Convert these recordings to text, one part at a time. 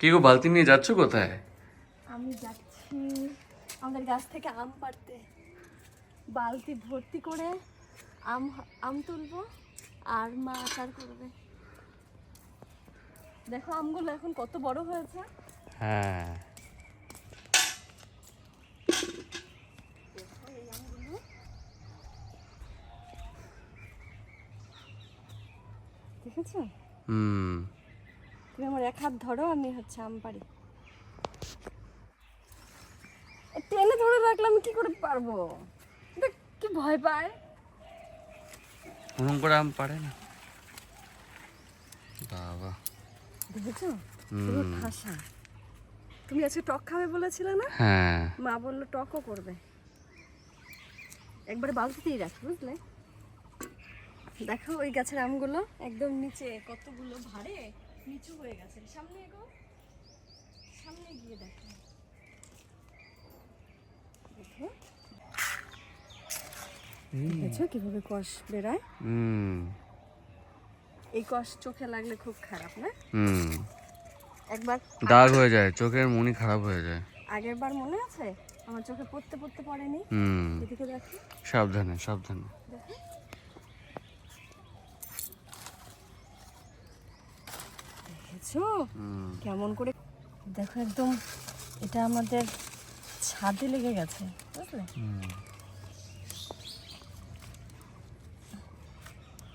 কি গো, বালতি নিয়ে যাচ্ছ কোথায়? আমি যাচ্ছি আমাদের গাছ থেকে আম পাড়তে। বালতি ভর্তি করে আম আম তুলবো আর মা আচার করবে। দেখো আমগুলো এখন কত বড় হয়েছে। হ্যাঁ, দেখো এই আমগুলো। দেখেছো? তুমি আমার এক হাত ধরো, আমি হচ্ছে আম পাড়ি। টেনে ধরে রাখলে আমি কি করে পারবো? দেখ কি ভয় পায়। ওরকম করে আম পারে না বাবা। দেখেছো পুরো ঠাসা। তুমি আজকে টক খাবে বলেছিলে না? হ্যাঁ, মা বললো টকও করবে। একবারে বালতিতেই রাখি, বুঝলে? দেখো ওই গাছের আমগুলো একদম নিচে কতগুলো ভারে নিচু হয়ে গেছে। সামনে এগো, সামনে গিয়ে দেখো। দেখো দেখেছো কিভাবে কষ বেরায়? এই কষ চোখে লাগলে খুব খারাপ না? একবার দাগ হয়ে যায়, চোখের মনি খারাপ হয়ে যায়। আগের বার মনে আছে আমার চোখে পড়তে পড়তে পড়েনি? এদিকে দেখো, সাবধানে সাবধানে। দেখো দেখেছো কেমন করে? দেখো একদম এটা আমাদের ছাদে লেগে গেছে, বুঝলে?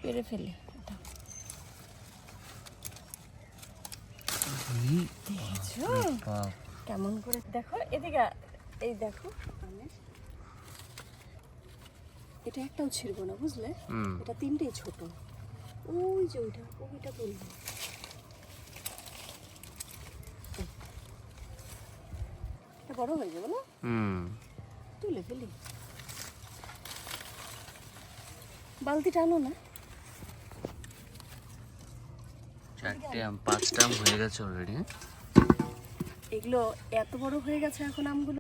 পেরে ফেলি এটা। দেখেছো কেমন করে? দেখো এদিকে, এই দেখো এটা একটাও ছিড়বো না, বুঝলে? এটা তিনটেই ছোট। ওই যে ওইটা তুলবো। এটা বড় হয়ে যাবে না? তুলে ফেলি। বালতি টানো না। 4টে আম, 5টা আম হয়ে গেছে অলরেডি। এগুলো এত বড় হয়ে গেছে এখন আমগুলো।